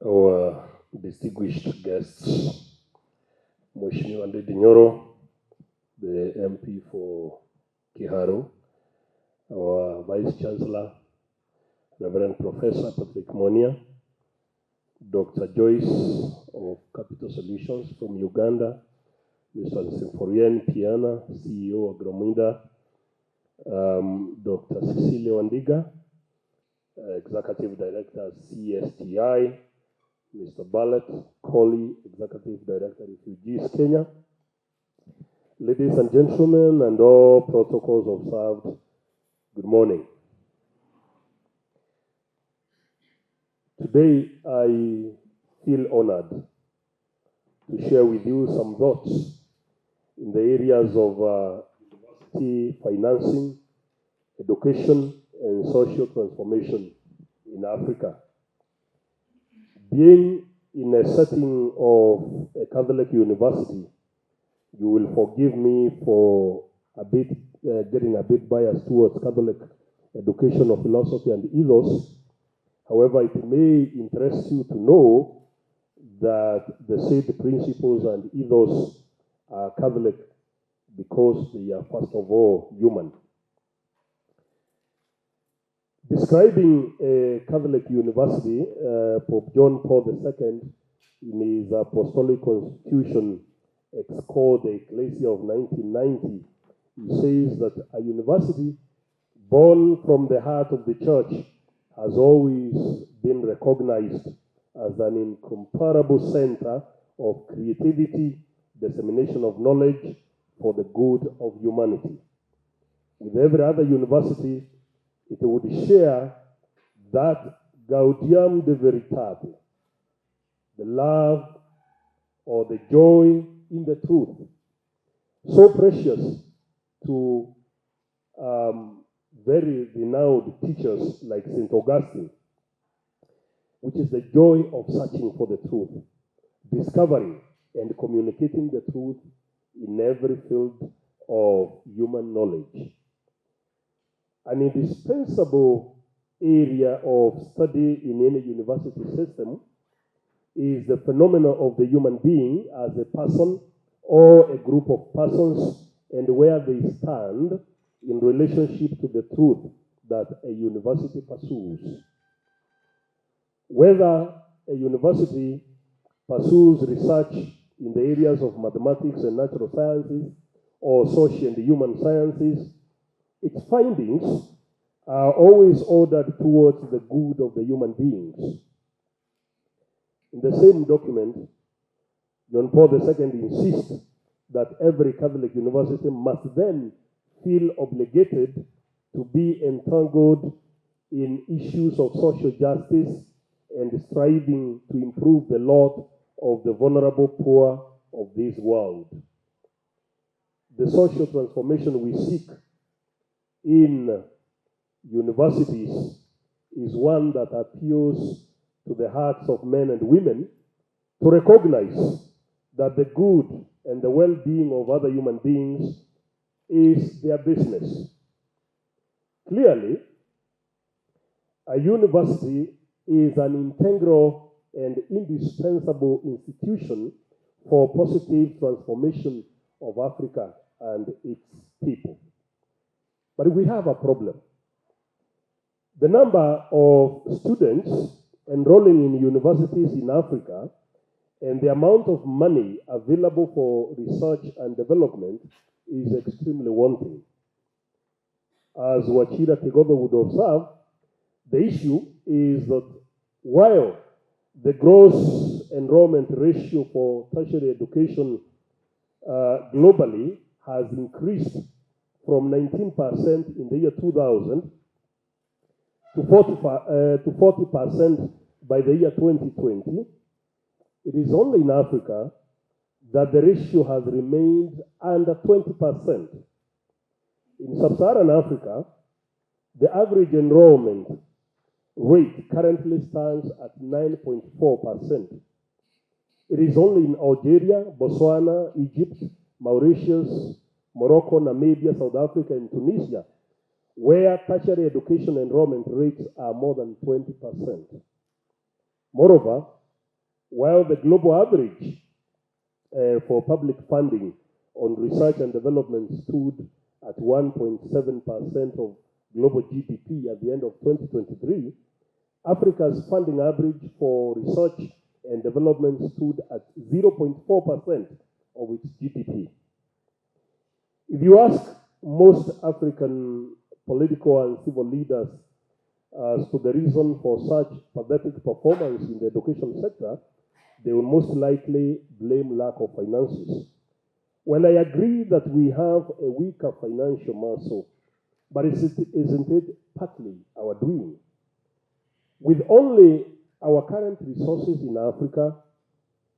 our distinguished guests, Mheshimiwa Nyoro, the MP for Kiharu, our Vice Chancellor, Reverend Professor Patrick Monia, Dr. Joyce of Capital Solutions from Uganda, Mr. Symphorien Piana, CEO of Mwenda, Dr. Cecilia Wandiga, Executive Director, CSTI, Mr. Ballet Colley, Executive Director, Refugees Kenya. Ladies and gentlemen, and all protocols observed, good morning. Today, I feel honored to share with you some thoughts in the areas of university financing, education, and social transformation in Africa. Being in a setting of a Catholic university, you will forgive me for getting a bit biased towards Catholic education of philosophy and ethos. However, it may interest you to know that the said principles and ethos are Catholic because they are first of all human. Describing a Catholic university, Pope John Paul II, in his Apostolic Constitution, Ex Corde Ecclesia of 1990, he says that a university born from the heart of the church has always been recognized as an incomparable center of creativity, dissemination of knowledge for the good of humanity. With every other university, it would share that gaudium de veritate, the love or the joy in the truth, so precious to very renowned teachers like St. Augustine, which is the joy of searching for the truth, discovering and communicating the truth in every field of human knowledge. An indispensable area of study in any university system is the phenomenon of the human being as a person or a group of persons and where they stand in relationship to the truth that a university pursues. Whether a university pursues research in the areas of mathematics and natural sciences or social and human sciences, its findings are always ordered towards the good of the human beings. In the same document, John Paul II insists that every Catholic university must then feel obligated to be entangled in issues of social justice and striving to improve the lot of the vulnerable poor of this world. The social transformation we seek in universities is one that appeals to the hearts of men and women to recognize that the good and the well-being of other human beings is their business. Clearly, a university is an integral and indispensable institution for positive transformation of Africa and its people. But we have a problem. The number of students enrolling in universities in Africa and the amount of money available for research and development is extremely wanting. As Wachira Kigobe would observe, the issue is that while the gross enrollment ratio for tertiary education globally has increased from 19% in the year 2000 to 40% by the year 2020, it is only in Africa that the ratio has remained under 20%. In sub-Saharan Africa, the average enrollment rate currently stands at 9.4%. It is only in Algeria, Botswana, Egypt, Mauritius, Morocco, Namibia, South Africa, and Tunisia, where tertiary education enrollment rates are more than 20%. Moreover, while the global average for public funding on research and development stood at 1.7% of global GDP at the end of 2023, Africa's funding average for research and development stood at 0.4% of its GDP. If you ask most African political and civil leaders as to the reason for such pathetic performance in the education sector, they will most likely blame lack of finances. Well, I agree that we have a weaker financial muscle, but isn't it partly our doing? With only our current resources in Africa,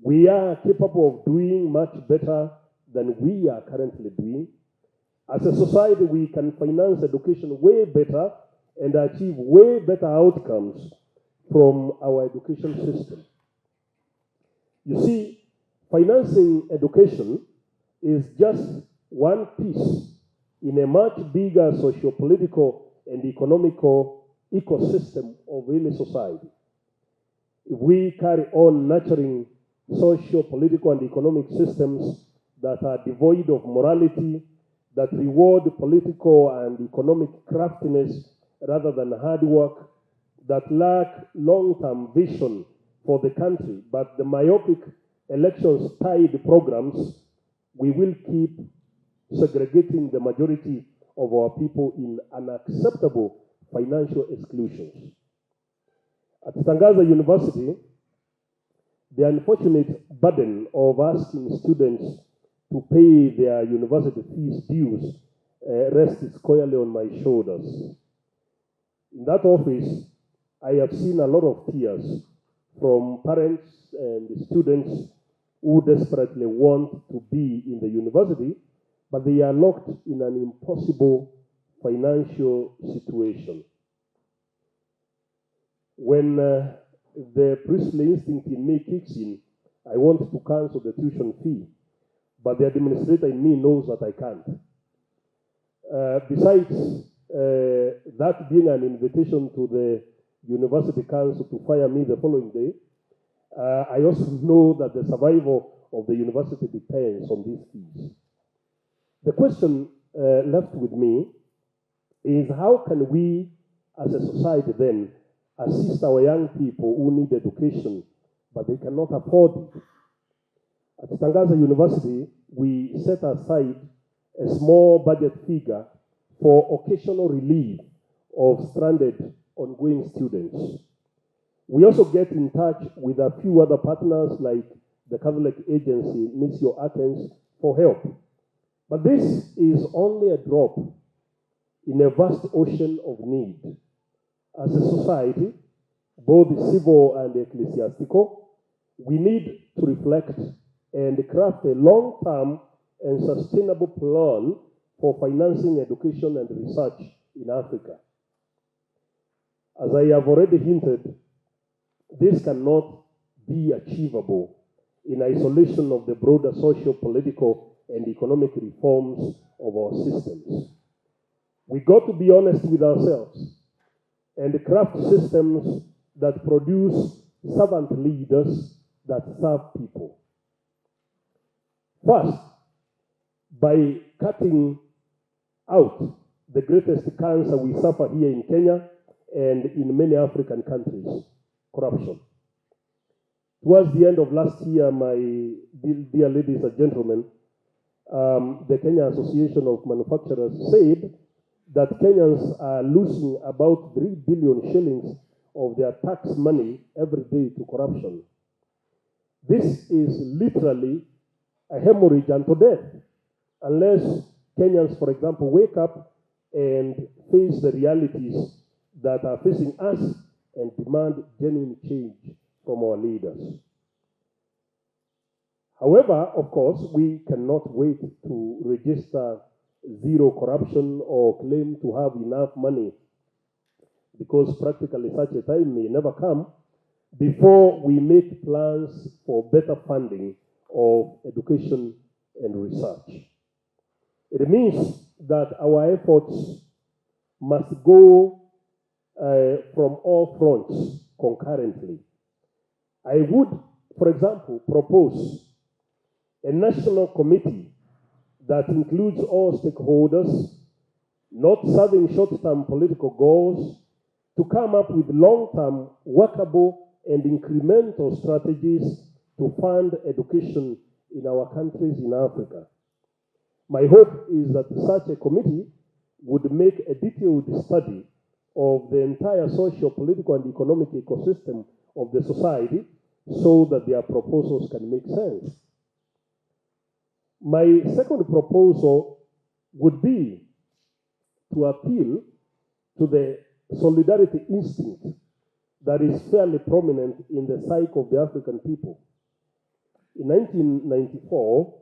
we are capable of doing much better than we are currently doing. As a society, we can finance education way better and achieve way better outcomes from our education system. You see, financing education is just one piece in a much bigger socio-political and economical ecosystem of any society. If we carry on nurturing socio-political and economic systems that are devoid of morality, that reward political and economic craftiness rather than hard work, that lack long-term vision for the country, but the myopic elections-tied programs, we will keep segregating the majority of our people in unacceptable financial exclusions. At Tangaza University, the unfortunate burden of asking students to pay their university fees dues rests squarely on my shoulders. In that office, I have seen a lot of tears from parents and students who desperately want to be in the university, but they are locked in an impossible financial situation. When the priestly instinct in me kicks in, I want to cancel the tuition fee, but the administrator in me knows that I can't. Besides that being an invitation to the university council to fire me the following day, I also know that the survival of the university depends on these fees. The question left with me is, how can we as a society then assist our young people who need education but they cannot afford it? At Tangaza University, we set aside a small budget figure for occasional relief of stranded ongoing students. We also get in touch with a few other partners like the Catholic agency, Missio Athens, for help. But this is only a drop in a vast ocean of need. As a society, both civil and ecclesiastical, we need to reflect and craft a long-term and sustainable plan for financing education and research in Africa. As I have already hinted, this cannot be achievable in isolation of the broader social, political, and economic reforms of our systems. We got to be honest with ourselves and craft systems that produce servant leaders that serve people. First, by cutting out the greatest cancer we suffer here in Kenya and in many African countries, corruption. Towards the end of last year, my dear ladies and gentlemen, the Kenya Association of Manufacturers said that Kenyans are losing about 3 billion shillings of their tax money every day to corruption. This is literally a hemorrhage unto death, unless Kenyans, for example, wake up and face the realities that are facing us and demand genuine change from our leaders. However, of course, we cannot wait to register zero corruption or claim to have enough money, because practically such a time may never come before we make plans for better funding of education and research. It means that our efforts must go from all fronts concurrently. I would for example, propose a national committee that includes all stakeholders, not serving short-term political goals, to come up with long-term, workable, and incremental strategies to fund education in our countries in Africa. My hope is that such a committee would make a detailed study of the entire social, political, and economic ecosystem of the society so that their proposals can make sense. My second proposal would be to appeal to the solidarity instinct that is fairly prominent in the psyche of the African people. In 1994,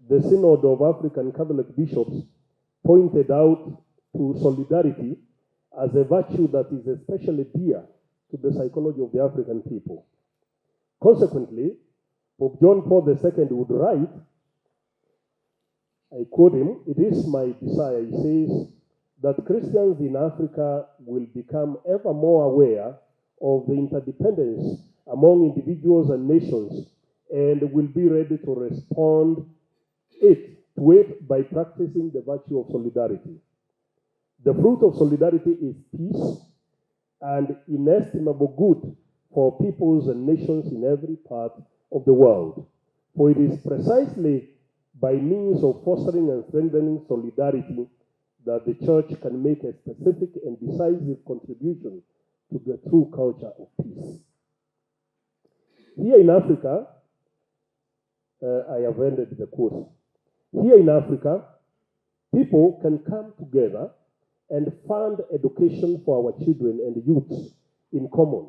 the Synod of African Catholic Bishops pointed out to solidarity as a virtue that is especially dear to the psychology of the African people. Consequently, Pope John Paul II would write, I quote him, "It is my desire," he says, "that Christians in Africa will become ever more aware of the interdependence among individuals and nations and will be ready to respond to it by practicing the virtue of solidarity. The fruit of solidarity is peace and inestimable good for peoples and nations in every part of the world. For it is precisely by means of fostering and strengthening solidarity that the Church can make a specific and decisive contribution to the true culture of peace." Here in Africa, I have ended the quote. Here in Africa, people can come together and fund education for our children and youths in common.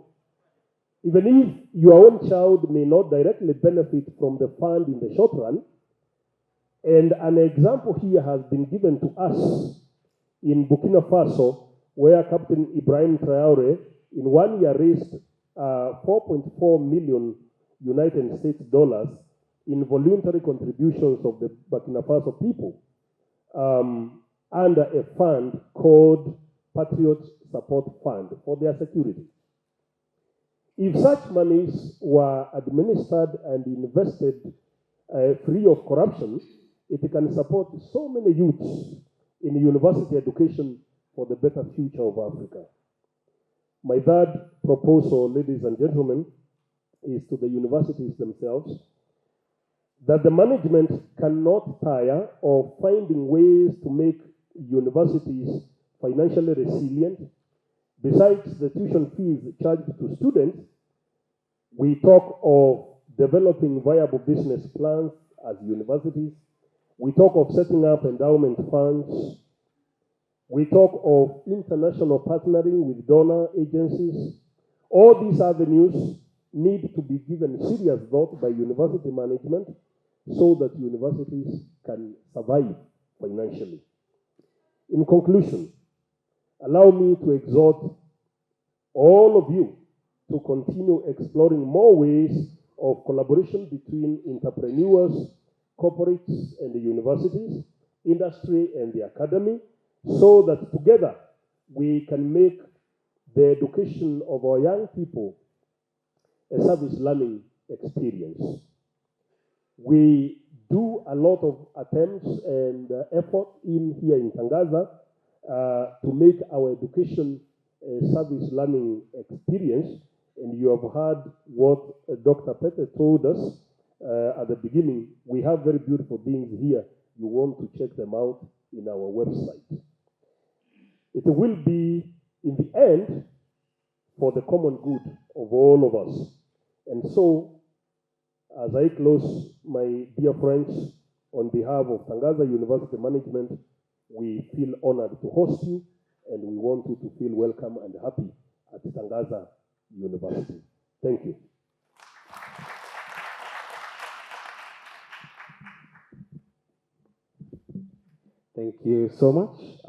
Even if your own child may not directly benefit from the fund in the short run, and an example here has been given to us in Burkina Faso, where Captain Ibrahim Traore in 1 year raised 4.4 million United States dollars in voluntary contributions of the Burkina Faso people under a fund called Patriot Support Fund for their security. If such monies were administered and invested free of corruption, it can support so many youths in university education for the better future of Africa. My third proposal, ladies and gentlemen, is to the universities themselves, that the management cannot tire of finding ways to make universities financially resilient. Besides the tuition fees charged to students, we talk of developing viable business plans as universities. We talk of setting up endowment funds. We talk of international partnering with donor agencies. All these avenues need to be given serious thought by university management so that universities can survive financially. In conclusion, allow me to exhort all of you to continue exploring more ways of collaboration between entrepreneurs, corporates, and the universities, industry, and the academy, so that together we can make the education of our young people a service learning experience. We do a lot of attempts and effort here in Tangaza to make our education a service learning experience. And you have heard what Dr. Pete told us at the beginning. We have very beautiful things here. You want to check them out in our website. It will be, in the end, for the common good of all of us. And so, as I close, my dear friends, on behalf of Tangaza University Management, we feel honored to host you, and we want you to feel welcome and happy at Tangaza University. Thank you. Thank you so much.